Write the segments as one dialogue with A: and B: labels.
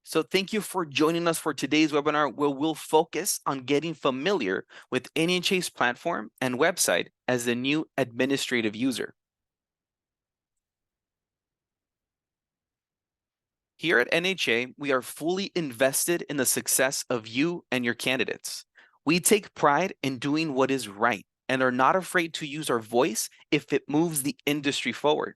A: So thank you for joining us for today's webinar where we'll focus on getting familiar with NHA's platform and website as a new administrative user. Here at NHA, we are fully invested in the success of you and your candidates. We take pride in doing what is right and are not afraid to use our voice if it moves the industry forward.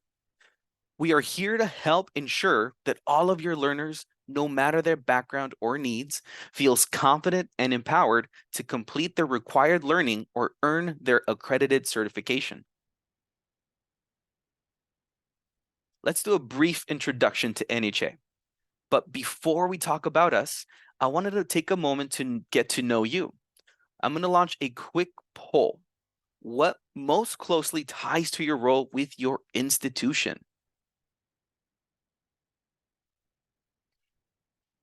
A: We are here to help ensure that all of your learners, no matter their background or needs, feels confident and empowered to complete their required learning or earn their accredited certification. Let's do a brief introduction to NHA. But before we talk about us, I wanted to take a moment to get to know you. I'm going to launch a quick poll. What most closely ties to your role with your institution?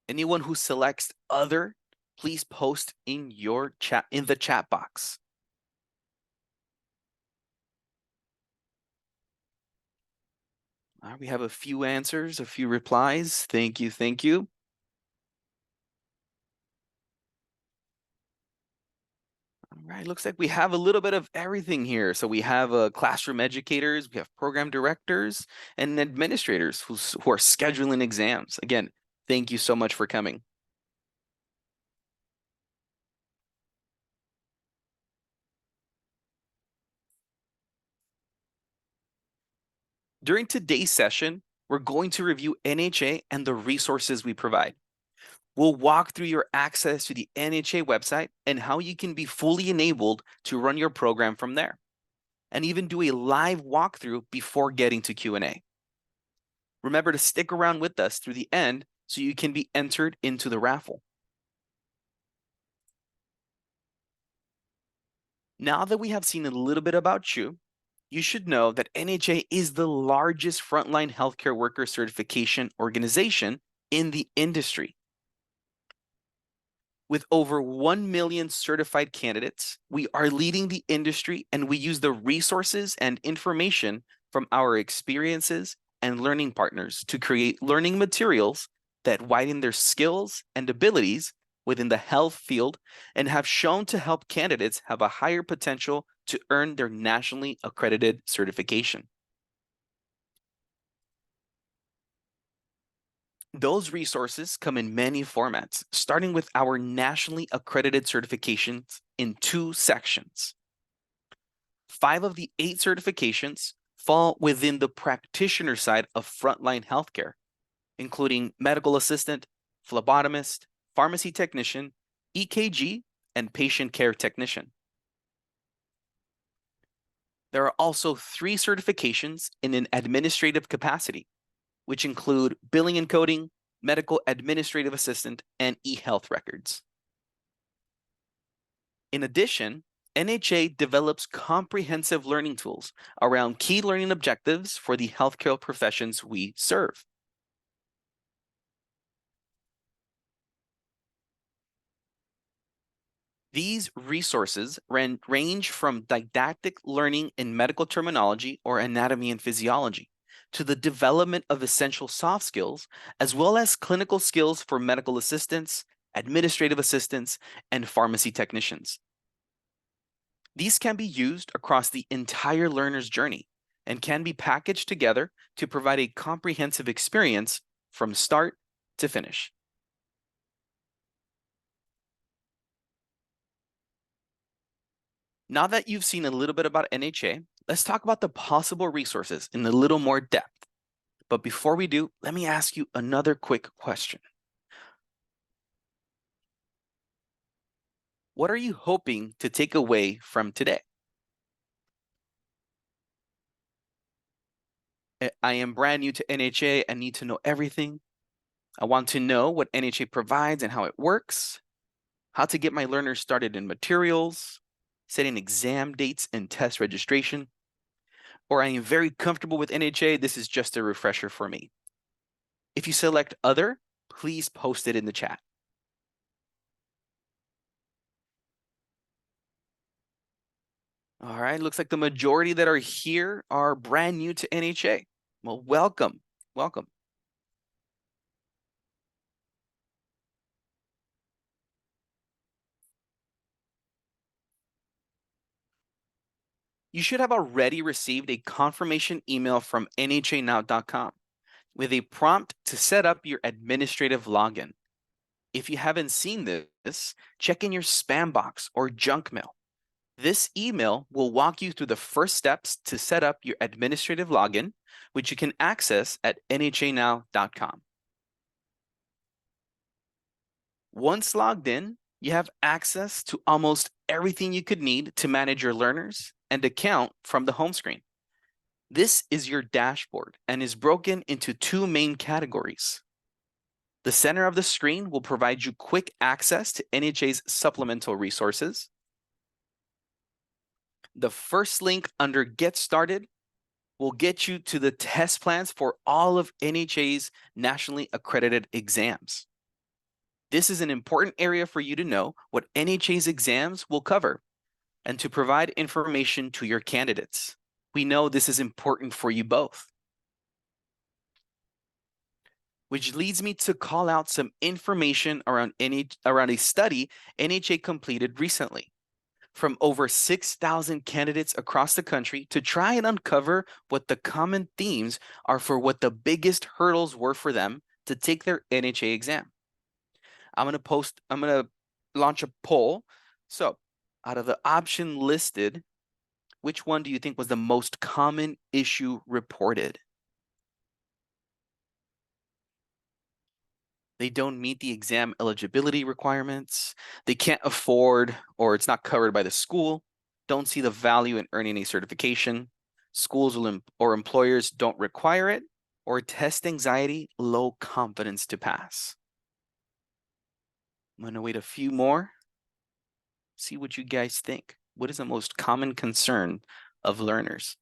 A: Anyone who selects other, please post in your chat in the chat box. All right, we have a few answers, a few replies. Thank you, thank you. All right, looks like we have a little bit of everything here. So we have classroom educators, we have program directors, and administrators who are scheduling exams. Again, thank you so much for coming. During today's session, we're going to review NHA and the resources we provide. We'll walk through your access to the NHA website and how you can be fully enabled to run your program from there, and even do a live walkthrough before getting to Q&A. Remember to stick around with us through the end so you can be entered into the raffle. Now that we have seen a little bit about you, you should know that NHA is the largest frontline healthcare worker certification organization in the industry. With over 1 million certified candidates, we are leading the industry, and we use the resources and information from our experiences and learning partners to create learning materials that widen their skills and abilities within the health field and have shown to help candidates have a higher potential to earn their nationally accredited certification. Those resources come in many formats, starting with our nationally accredited certifications in 2 sections. 5 of the 8 certifications fall within the practitioner side of frontline healthcare, including medical assistant, phlebotomist, pharmacy technician, EKG, and patient care technician. There are also 3 certifications in an administrative capacity, which include billing and coding, medical administrative assistant, and e-health records. In addition, NHA develops comprehensive learning tools around key learning objectives for the healthcare professions we serve. These resources range from didactic learning in medical terminology or anatomy and physiology to the development of essential soft skills, as well as clinical skills for medical assistants, administrative assistants, and pharmacy technicians. These can be used across the entire learner's journey and can be packaged together to provide a comprehensive experience from start to finish. Now that you've seen a little bit about NHA, let's talk about the possible resources in a little more depth. But before we do, let me ask you another quick question. What are you hoping to take away from today? I am brand new to NHA and need to know everything. I want to know what NHA provides and how it works, how to get my learners started in materials, setting exam dates and test registration, or I am very comfortable with NHA, this is just a refresher for me. If you select other, please post it in the chat. All right, looks like the majority that are here are brand new to NHA. Well, welcome, welcome. You should have already received a confirmation email from nhanow.com with a prompt to set up your administrative login. If you haven't seen this, check in your spam box or junk mail. This email will walk you through the first steps to set up your administrative login, which you can access at nhanow.com. Once logged in, you have access to almost everything you could need to manage your learners and account from the home screen. This is your dashboard and is broken into two main categories. The center of the screen will provide you quick access to NHA's supplemental resources. The first link under Get Started will get you to the test plans for all of NHA's nationally accredited exams. This is an important area for you to know what NHA's exams will cover and to provide information to your candidates. We know this is important for you both. Which leads me to call out some information around a study NHA completed recently from over 6,000 candidates across the country to try and uncover what the common themes are for what the biggest hurdles were for them to take their NHA exam. I'm gonna launch a poll. So out of the option listed, which one do you think was the most common issue reported? They don't meet the exam eligibility requirements, they can't afford or it's not covered by the school, don't see the value in earning a certification, schools or employers don't require it, or test anxiety, low confidence to pass. I'm gonna wait a few more, see what you guys think. What is the most common concern of learners?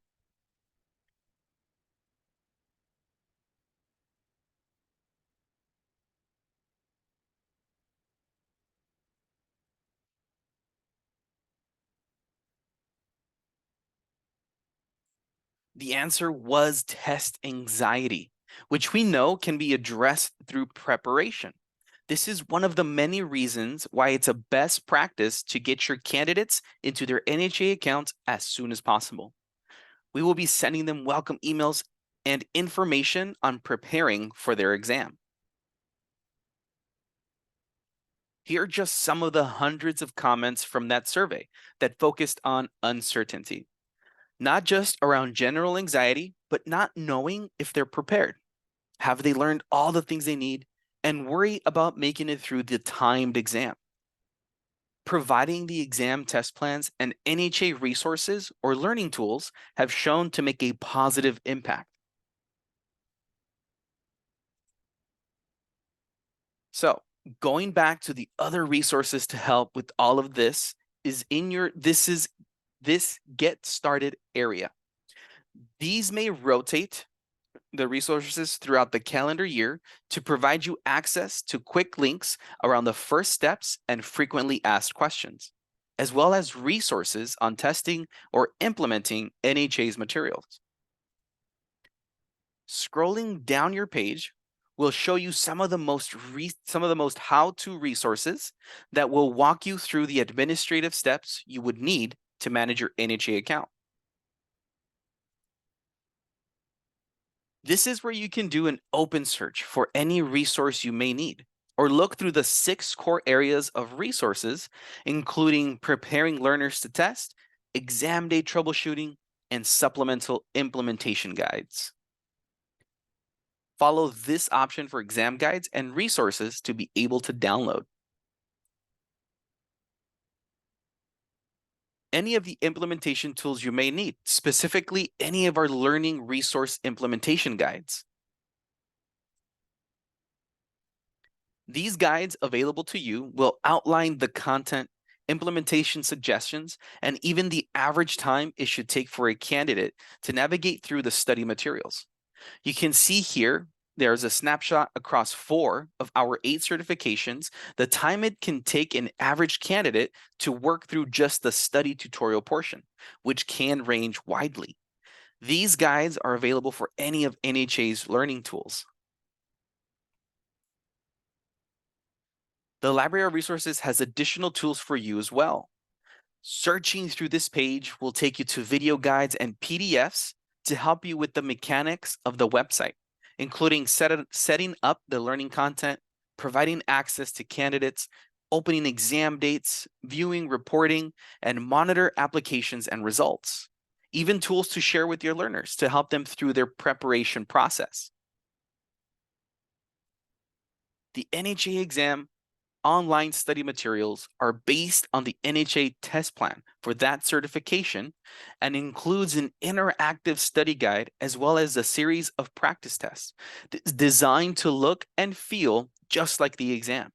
A: The answer was test anxiety, which we know can be addressed through preparation. This is one of the many reasons why it's a best practice to get your candidates into their NHA accounts as soon as possible. We will be sending them welcome emails and information on preparing for their exam. Here are just some of the hundreds of comments from that survey that focused on uncertainty. Not just around general anxiety, but not knowing if they're prepared. Have they learned all the things they need? And worry about making it through the timed exam. Providing the exam test plans and NHA resources or learning tools have shown to make a positive impact. So, going back to the other resources to help with all of this is in your this get started area. These may rotate the resources throughout the calendar year to provide you access to quick links around the first steps and frequently asked questions, as well as resources on testing or implementing NHA's materials. Scrolling down your page will show you some of the most how-to resources that will walk you through the administrative steps you would need to manage your NHA account. This is where you can do an open search for any resource you may need, or look through the 6 core areas of resources, including preparing learners to test, exam day troubleshooting, and supplemental implementation guides. Follow this option for exam guides and resources to be able to download. Any of the implementation tools you may need, specifically any of our learning resource implementation guides. These guides available to you will outline the content, implementation suggestions, and even the average time it should take for a candidate to navigate through the study materials. You can see here, there's a snapshot across 4 of our 8 certifications, the time it can take an average candidate to work through just the study tutorial portion, which can range widely. These guides are available for any of NHA's learning tools. The Library of Resources has additional tools for you as well. Searching through this page will take you to video guides and PDFs to help you with the mechanics of the website, including setting up the learning content, providing access to candidates, opening exam dates, viewing reporting, and monitor applications and results. Even tools to share with your learners to help them through their preparation process. The NHA exam online study materials are based on the NHA test plan for that certification and includes an interactive study guide as well as a series of practice tests designed to look and feel just like the exam.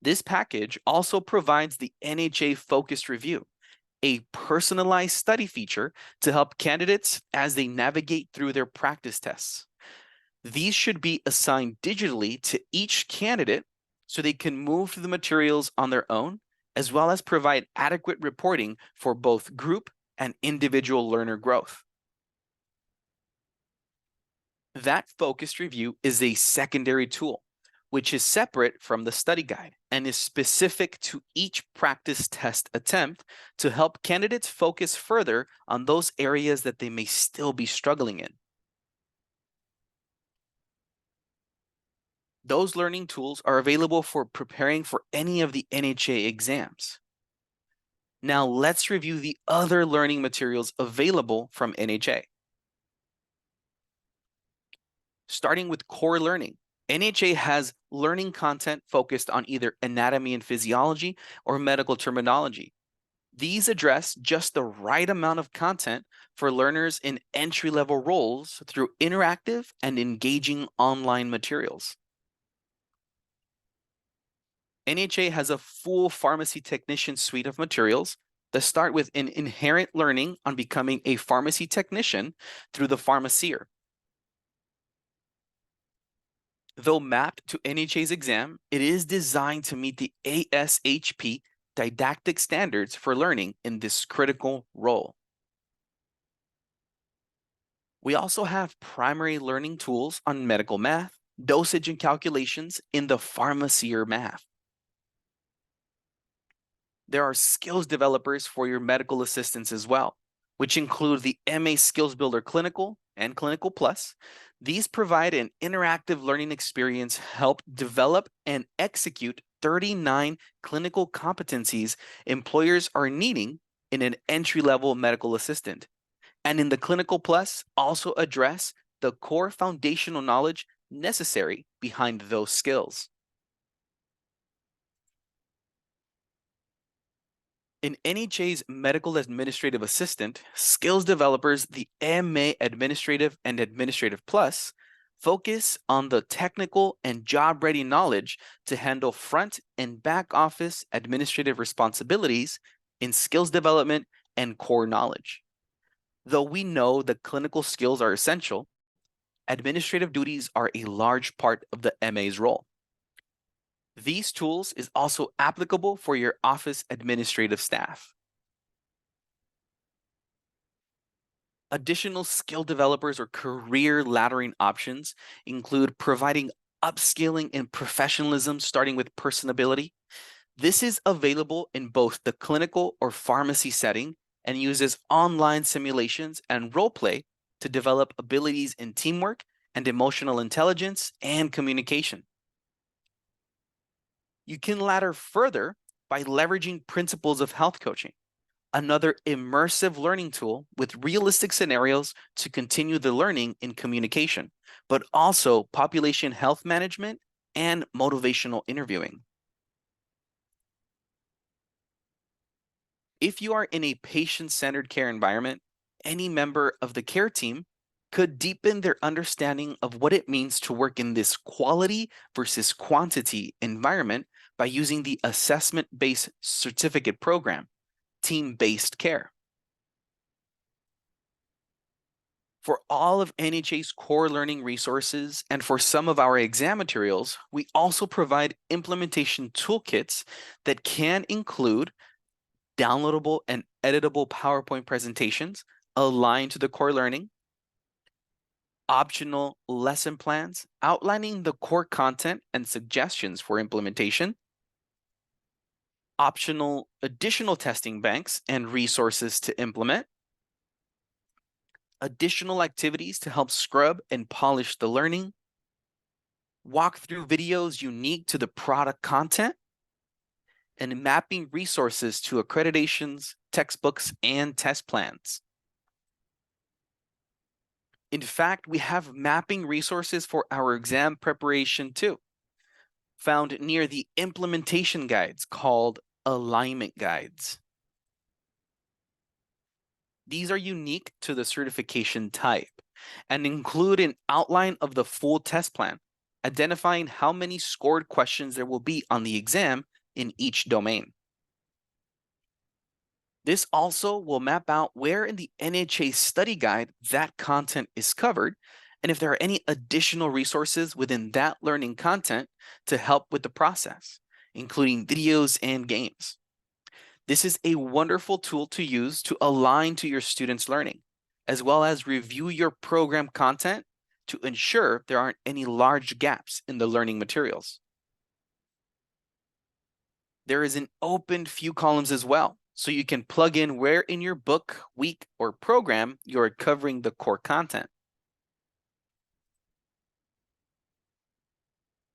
A: This package also provides the NHA focused review, a personalized study feature to help candidates as they navigate through their practice tests. These should be assigned digitally to each candidate so they can move through the materials on their own, as well as provide adequate reporting for both group and individual learner growth. That focused review is a secondary tool, which is separate from the study guide and is specific to each practice test attempt to help candidates focus further on those areas that they may still be struggling in. Those learning tools are available for preparing for any of the NHA exams. Now let's review the other learning materials available from NHA. Starting with core learning, NHA has learning content focused on either anatomy and physiology or medical terminology. These address just the right amount of content for learners in entry-level roles through interactive and engaging online materials. NHA has a full pharmacy technician suite of materials that start with an inherent learning on becoming a pharmacy technician through the pharmacier. Though mapped to NHA's exam, it is designed to meet the ASHP didactic standards for learning in this critical role. We also have primary learning tools on medical math, dosage and calculations in the pharmacier math. There are skills developers for your medical assistants as well, which include the MA Skills Builder Clinical and Clinical Plus. These provide an interactive learning experience, help develop and execute 39 clinical competencies employers are needing in an entry-level medical assistant. And in the Clinical Plus, also address the core foundational knowledge necessary behind those skills. In NHA's Medical Administrative Assistant, skills developers, the MA Administrative and Administrative Plus, focus on the technical and job-ready knowledge to handle front and back office administrative responsibilities in skills development and core knowledge. Though we know the clinical skills are essential, administrative duties are a large part of the MA's role. These tools is also applicable for your office administrative staff. Additional skill developers or career laddering options include providing upskilling and professionalism starting with personability. This is available in both the clinical or pharmacy setting and uses online simulations and role play to develop abilities in teamwork and emotional intelligence and communication. You can ladder further by leveraging principles of health coaching, another immersive learning tool with realistic scenarios to continue the learning in communication, but also population health management and motivational interviewing. If you are in a patient-centered care environment, any member of the care team could deepen their understanding of what it means to work in this quality versus quantity environment by using the assessment-based certificate program, team-based care. For all of NHA's core learning resources and for some of our exam materials, we also provide implementation toolkits that can include downloadable and editable PowerPoint presentations aligned to the core learning, optional lesson plans outlining the core content and suggestions for implementation, optional additional testing banks and resources to implement, additional activities to help scrub and polish the learning, walkthrough videos unique to the product content, and mapping resources to accreditations, textbooks, and test plans. In fact, we have mapping resources for our exam preparation too, found near the implementation guides called alignment guides. These are unique to the certification type and include an outline of the full test plan, identifying how many scored questions there will be on the exam in each domain. This also will map out where in the NHA study guide that content is covered, and if there are any additional resources within that learning content to help with the process, including videos and games. This is a wonderful tool to use to align to your students' learning, as well as review your program content to ensure there aren't any large gaps in the learning materials. There is an open few columns as well, so you can plug in where in your book, week, or program you're covering the core content.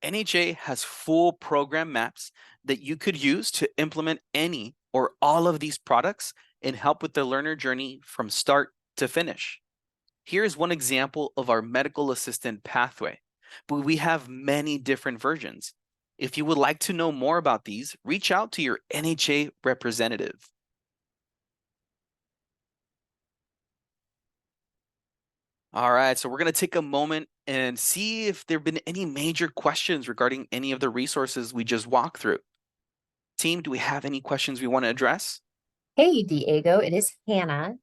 A: NHA has full program maps that you could use to implement any or all of these products and help with the learner journey from start to finish. Here's one example of our medical assistant pathway, but we have many different versions. If you would like to know more about these, reach out to your NHA representative. All right, so we're going to take a moment and see if there have been any major questions regarding any of the resources we just walked through. Team, do we have any questions we want to address?
B: Hey, Diego, it is Hannah.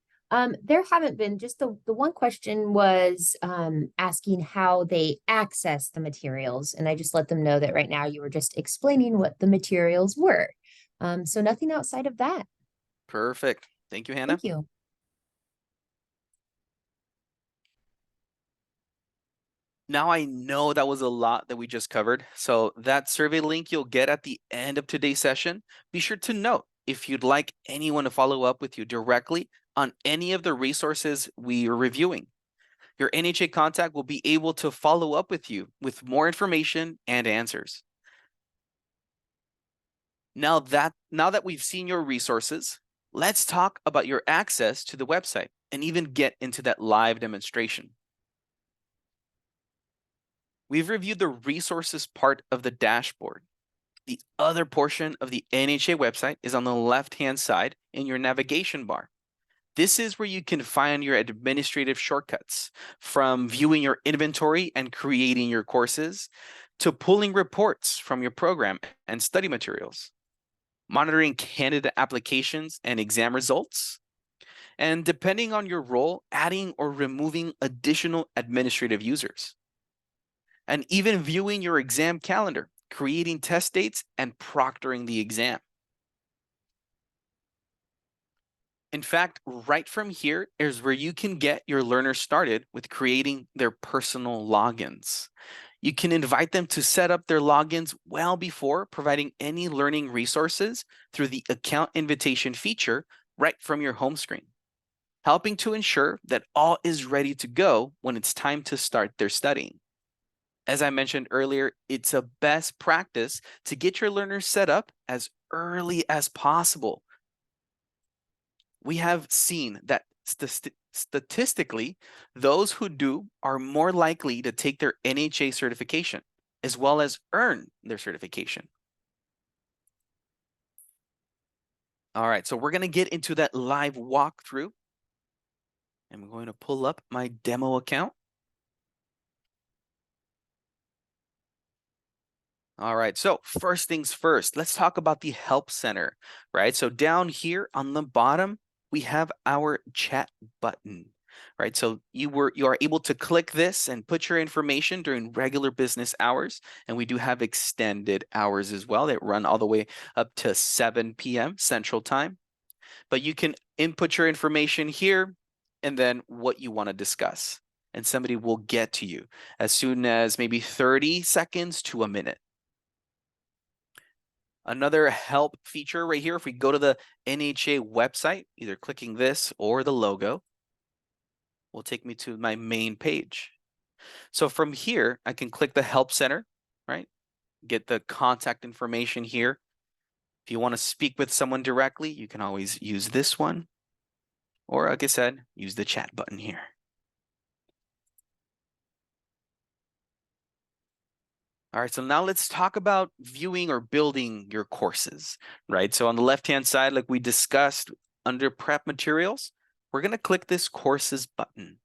B: There haven't been just the one question was asking how they access the materials, and I just let them know that right now you were just explaining what the materials were. So nothing outside of that.
A: Perfect. Thank you, Hannah.
B: Thank you.
A: Now I know that was a lot that we just covered. So that survey link you'll get at the end of today's session, be sure to note if you'd like anyone to follow up with you directly on any of the resources we are reviewing. Your NHA contact will be able to follow up with you with more information and answers. Now that we've seen your resources, let's talk about your access to the website and even get into that live demonstration. We've reviewed the resources part of the dashboard. The other portion of the NHA website is on the left-hand side in your navigation bar. This is where you can find your administrative shortcuts, from viewing your inventory and creating your courses, to pulling reports from your program and study materials, monitoring candidate applications and exam results, and depending on your role, adding or removing additional administrative users, and even viewing your exam calendar, creating test dates, and proctoring the exam. In fact, right from here is where you can get your learners started with creating their personal logins. You can invite them to set up their logins well before providing any learning resources through the account invitation feature right from your home screen, helping to ensure that all is ready to go when it's time to start their studying. As I mentioned earlier, it's a best practice to get your learners set up as early as possible. We have seen that statistically, those who do are more likely to take their NHA certification as well as earn their certification. All right, so we're going to get into that live walkthrough. I'm going to pull up my demo account. All right, so first things first, let's talk about the Help Center, right? So down here on the bottom, we have our chat button, right? So you are able to click this and put your information during regular business hours, and we do have extended hours as well that run all the way up to 7 p.m. Central Time. But you can input your information here and then what you want to discuss, and somebody will get to you as soon as maybe 30 seconds to a minute. Another help feature right here, if we go to the NHA website, either clicking this or the logo, will take me to my main page. So from here, I can click the Help Center, right? Get the contact information here. If you want to speak with someone directly, you can always use this one. Or like I said, use the chat button here. All right, so now let's talk about viewing or building your courses, right? So on the left-hand side, like we discussed under prep materials, we're going to click this courses button.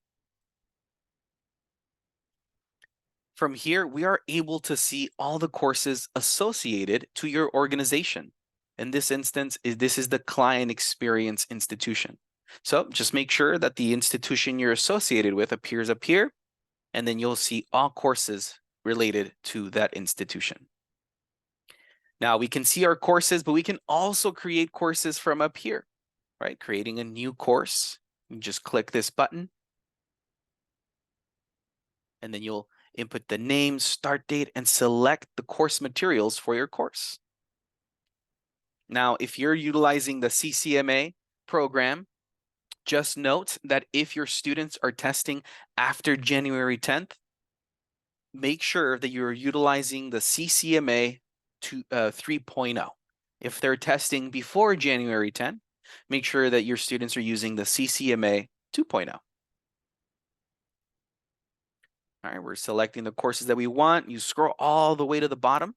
A: From here, we are able to see all the courses associated to your organization. In this instance, this is the client experience institution. So just make sure that the institution you're associated with appears up here, and then you'll see all courses related to that institution. Now we can see our courses, but we can also create courses from up here, right? Creating a new course, you just click this button, and then you'll input the name, start date, and select the course materials for your course. Now, if you're utilizing the CCMA program, just note that if your students are testing after January 10th, make sure that you're utilizing the CCMA 3.0. If they're testing before January 10, make sure that your students are using the CCMA 2.0. All right, we're selecting the courses that we want. You scroll all the way to the bottom,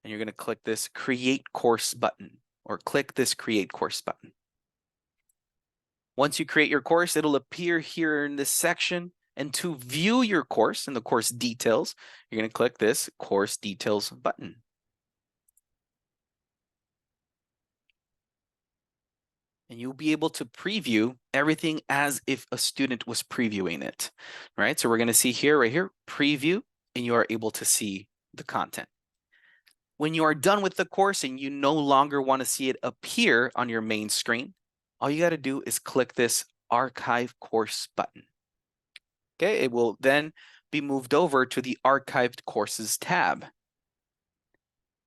A: and you're going to click this Create Course button, or click this Create Course button. Once you create your course, it'll appear here in this section. And to view your course and the course details, you're going to click this Course Details button. And you'll be able to preview everything as if a student was previewing it, right? So we're going to see here, right here, preview, and you are able to see the content. When you are done with the course and you no longer want to see it appear on your main screen, all you got to do is click this Archive Course button. Okay, it will then be moved over to the Archived Courses tab.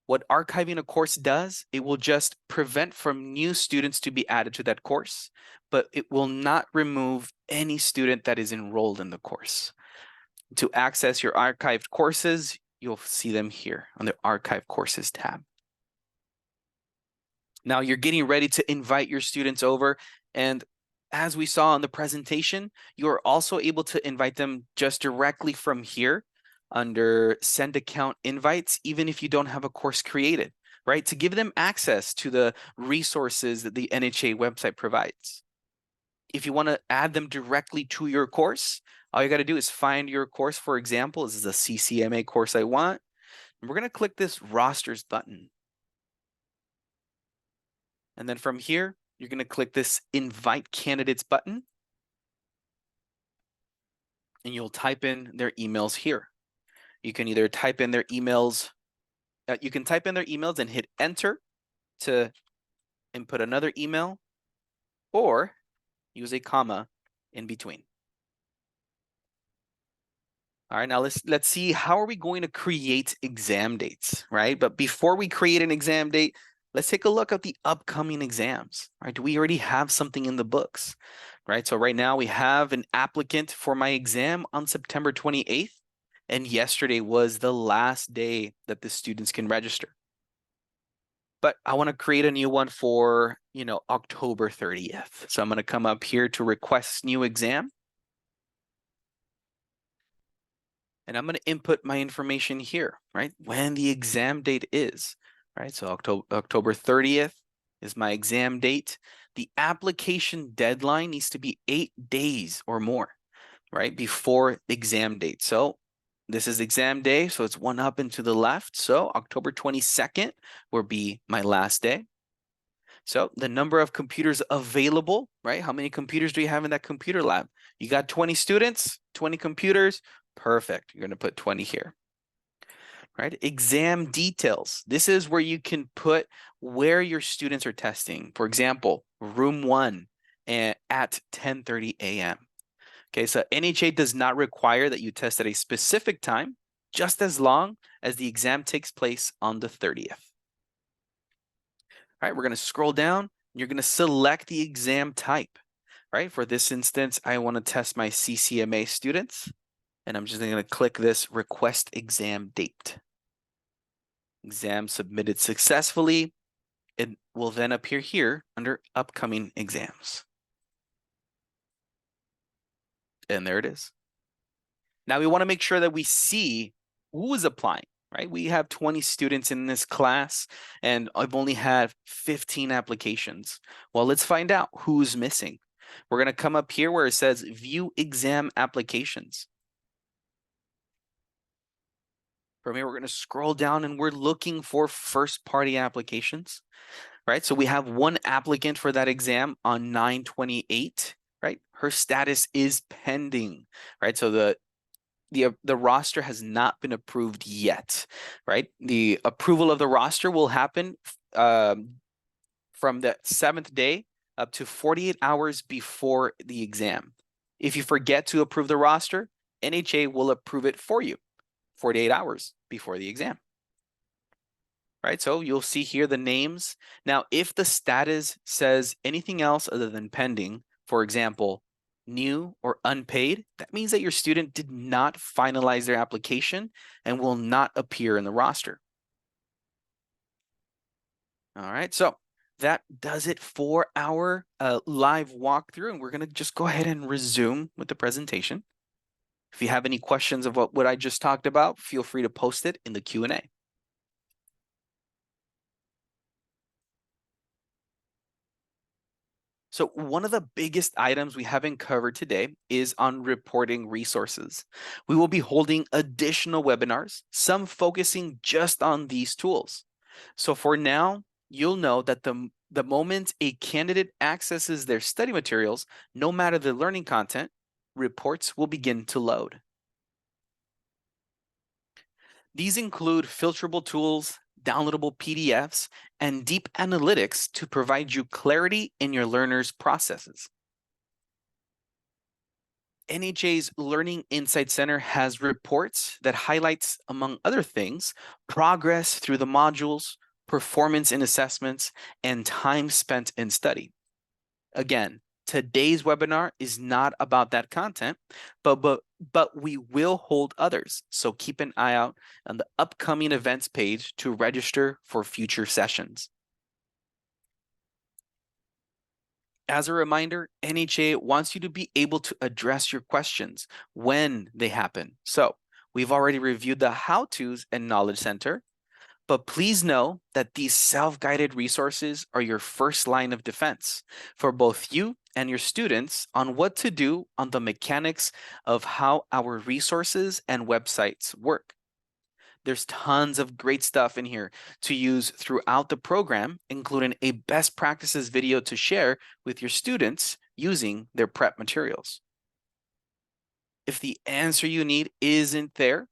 A: What archiving a course does, it will just prevent from new students to be added to that course, but it will not remove any student that is enrolled in the course. To access your archived courses, you'll see them here on the Archive Courses tab. Now you're getting ready to invite your students over, and as we saw in the presentation, you're also able to invite them just directly from here under Send Account Invites, even if you don't have a course created, right? To give them access to the resources that the NHA website provides. If you want to add them directly to your course, all you got to do is find your course. For example, this is a CCMA course I want. And we're going to click this Rosters button. And then from here, you're going to click this Invite Candidates button. And you'll type in their emails here. You can either type in their emails, and hit enter to input another email, or use a comma in between. All right, now let's see, how are we going to create exam dates, right? But before we create an exam date, let's take a look at the upcoming exams, right? Do we already have something in the books, right? So right now we have an applicant for my exam on September 28th, and yesterday was the last day that the students can register. But I want to create a new one for, October 30th. So I'm going to come up here to request new exam. And I'm going to input my information here, right? When the exam date is, right? So October 30th is my exam date. The application deadline needs to be 8 days or more, right? Before exam date. So this is exam day, so it's one up and to the left. So October 22nd will be my last day. So the number of computers available, right? How many computers do you have in that computer lab? You got 20 students, 20 computers. Perfect. You're going to put 20 here, right? Exam details. This is where you can put where your students are testing. For example, room 1 at 10:30 a.m. Okay, so NHA does not require that you test at a specific time, just as long as the exam takes place on the 30th. right? We're going to scroll down. You're going to select the exam type, right? For this instance, I want to test my CCMA students, and I'm just going to click this request exam date. Exam submitted successfully. It will then appear here under upcoming exams. And there it is. Now we want to make sure that we see who is applying, right? We have 20 students in this class and I've only had 15 applications. Well, let's find out who's missing. We're going to come up here where it says view exam applications. From here, we're going to scroll down and we're looking for first party applications, right? So we have one applicant for that exam on 9/28, right? Her status is pending, right? So the roster has not been approved yet, right? The approval of the roster will happen from the 7th day up to 48 hours before the exam. If you forget to approve the roster, NHA will approve it for you 48 hours before the exam. Right, so you'll see here the names. Now, if the status says anything else other than pending, for example, new or unpaid, that means that your student did not finalize their application and will not appear in the roster. All right, so that does it for our live walkthrough, and we're going to just go ahead and resume with the presentation. If you have any questions of what I just talked about, feel free to post it in the Q&A. So one of the biggest items we haven't covered today is on reporting resources. We will be holding additional webinars, some focusing just on these tools. So for now, you'll know that the moment a candidate accesses their study materials, no matter the learning content, reports will begin to load. These include filterable tools, downloadable PDFs, and deep analytics to provide you clarity in your learners' processes. NHA's Learning Insight Center has reports that highlights, among other things, progress through the modules, performance in assessments, and time spent in study. Again, today's webinar is not about that content, but we will hold others. So keep an eye out on the upcoming events page to register for future sessions. As a reminder, NHA wants you to be able to address your questions when they happen. So we've already reviewed the how-tos and knowledge center, but please know that these self-guided resources are your first line of defense for both you and your students on what to do on the mechanics of how our resources and websites work. There's tons of great stuff in here to use throughout the program, including a best practices video to share with your students using their prep materials. If the answer you need isn't there,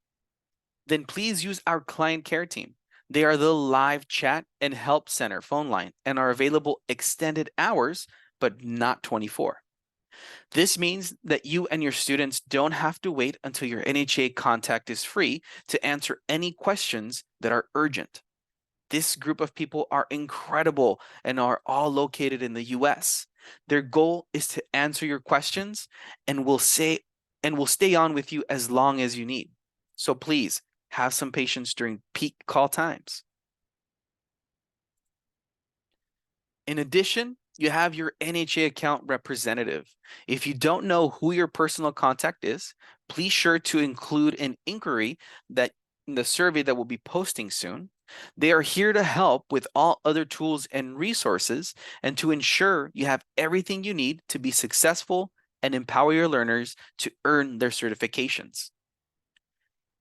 A: then please use our client care team. They are the live chat and help center phone line and are available extended hours, but not 24. This means that you and your students don't have to wait until your NHA contact is free to answer any questions that are urgent. This group of people are incredible and are all located in the US. Their goal is to answer your questions and will stay on with you as long as you need. So please have some patience during peak call times. In addition, you have your NHA account representative. If you don't know who your personal contact is, please sure to include an inquiry that in the survey that we'll be posting soon. They are here to help with all other tools and resources and to ensure you have everything you need to be successful and empower your learners to earn their certifications.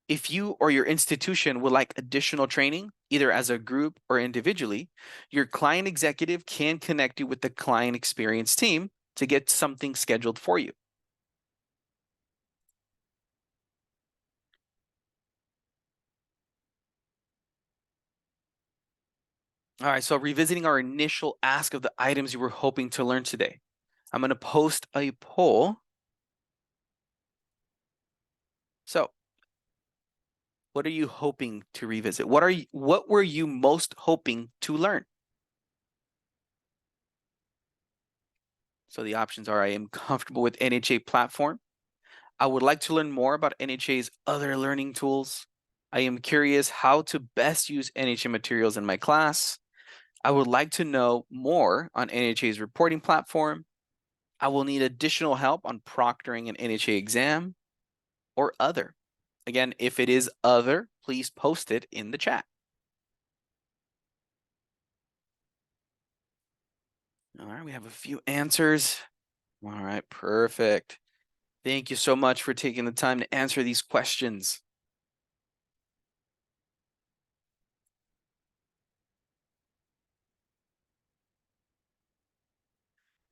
A: If you or your institution would like additional training, either as a group or individually, your client executive can connect you with the client experience team to get something scheduled for you. All right, so revisiting our initial ask of the items you were hoping to learn today, I'm going to post a poll. So, what are you hoping to revisit? What were you most hoping to learn? So the options are: I am comfortable with NHA platform. I would like to learn more about NHA's other learning tools. I am curious how to best use NHA materials in my class. I would like to know more on NHA's reporting platform. I will need additional help on proctoring an NHA exam, or other. Again, if it is other, please post it in the chat. All right, we have a few answers. All right, perfect. Thank you so much for taking the time to answer these questions.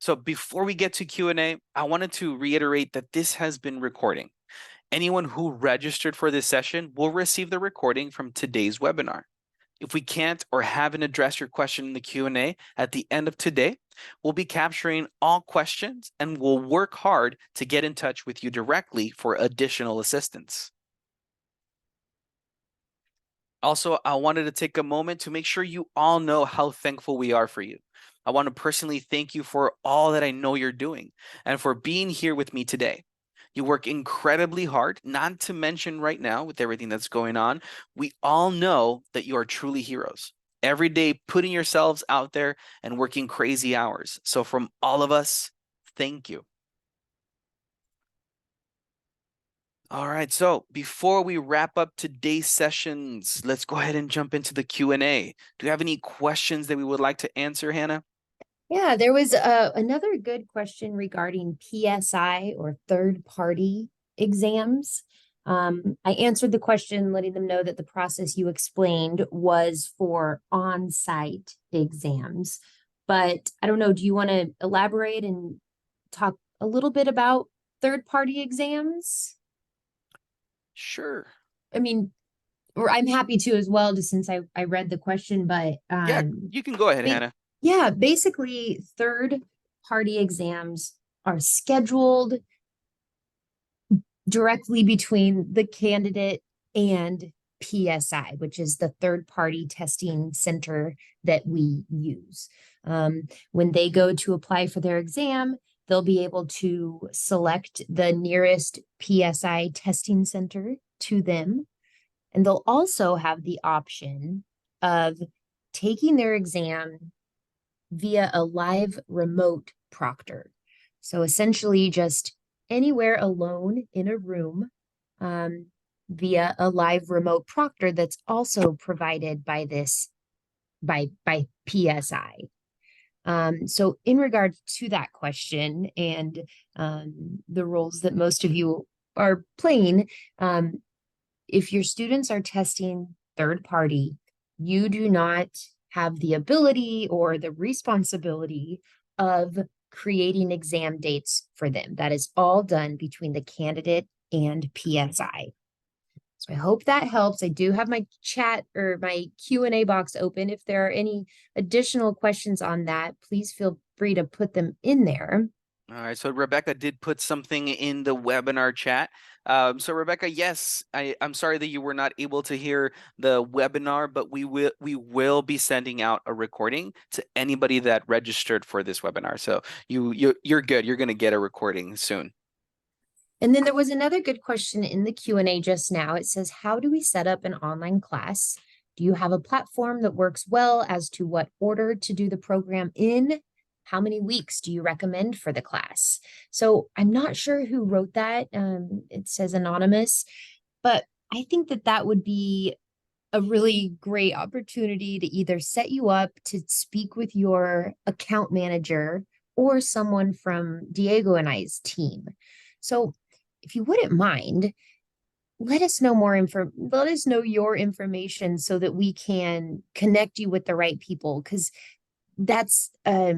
A: So before we get to Q&A, I wanted to reiterate that this has been recording. Anyone who registered for this session will receive the recording from today's webinar. If we can't or haven't addressed your question in the Q&A at the end of today, we'll be capturing all questions and we'll work hard to get in touch with you directly for additional assistance. Also, I wanted to take a moment to make sure you all know how thankful we are for you. I want to personally thank you for all that I know you're doing and for being here with me today. You work incredibly hard, not to mention right now with everything that's going on. We all know that you are truly heroes. Every day putting yourselves out there and working crazy hours. So from all of us, thank you. All right, so before we wrap up today's sessions, let's go ahead and jump into the Q&A. Do you have any questions that we would like to answer, Hannah?
B: Yeah, there was another good question regarding PSI or third-party exams. I answered the question, letting them know that the process you explained was for on-site exams. But I don't know, do you want to elaborate and talk a little bit about third-party exams?
A: Sure.
B: I mean, or I'm happy to as well, just since I read the question, but
A: Yeah, you can go ahead,
B: ba-
A: Hannah.
B: yeah, basically third party exams are scheduled directly between the candidate and PSI, which is the third party testing center that we use. When they go to apply for their exam, they'll be able to select the nearest PSI testing center to them. And they'll also have the option of taking their exam via a live remote proctor. So essentially, just anywhere alone in a room via a live remote proctor that's also provided by by PSI. So in regards to that question and the roles that most of you are playing, if your students are testing third party, you do not have the ability or the responsibility of creating exam dates for them. That is all done between the candidate and PSI. So I hope that helps. I do have my chat or my Q&A box open. If there are any additional questions on that, please feel free to put them in there.
A: All right, so Rebecca did put something in the webinar chat. So Rebecca, yes, I'm sorry that you were not able to hear the webinar, but we will be sending out a recording to anybody that registered for this webinar. So you're good. You're gonna get a recording soon.
B: And then there was another good question in the Q&A just now. It says, how do we set up an online class? Do you have a platform that works well as to what order to do the program in? How many weeks do you recommend for the class? So I'm not sure who wrote that. It says anonymous, but I think that that would be a really great opportunity to either set you up to speak with your account manager or someone from Diego and I's team. So if you wouldn't mind, let us know let us know your information so that we can connect you with the right people, because that's a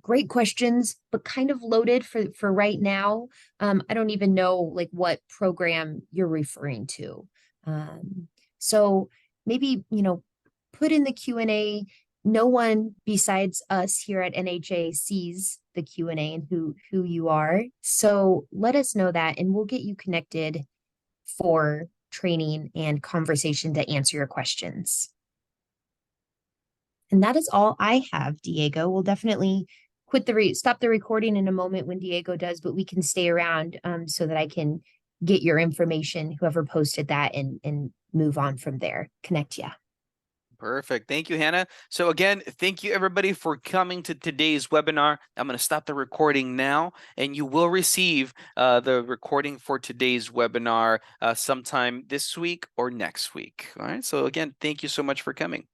B: great questions, but kind of loaded for right now. I don't even know like what program you're referring to. So maybe, put in the Q&A. No one besides us here at NHA sees the Q&A and who you are. So let us know that and we'll get you connected for training and conversation to answer your questions. And that is all I have, Diego. We'll definitely stop the recording in a moment when Diego does, but we can stay around so that I can get your information, whoever posted that, and move on from there. Connect you.
A: Perfect. Thank you, Hannah. So again, thank you everybody for coming to today's webinar. I'm going to stop the recording now, and you will receive the recording for today's webinar sometime this week or next week. All right. So again, thank you so much for coming.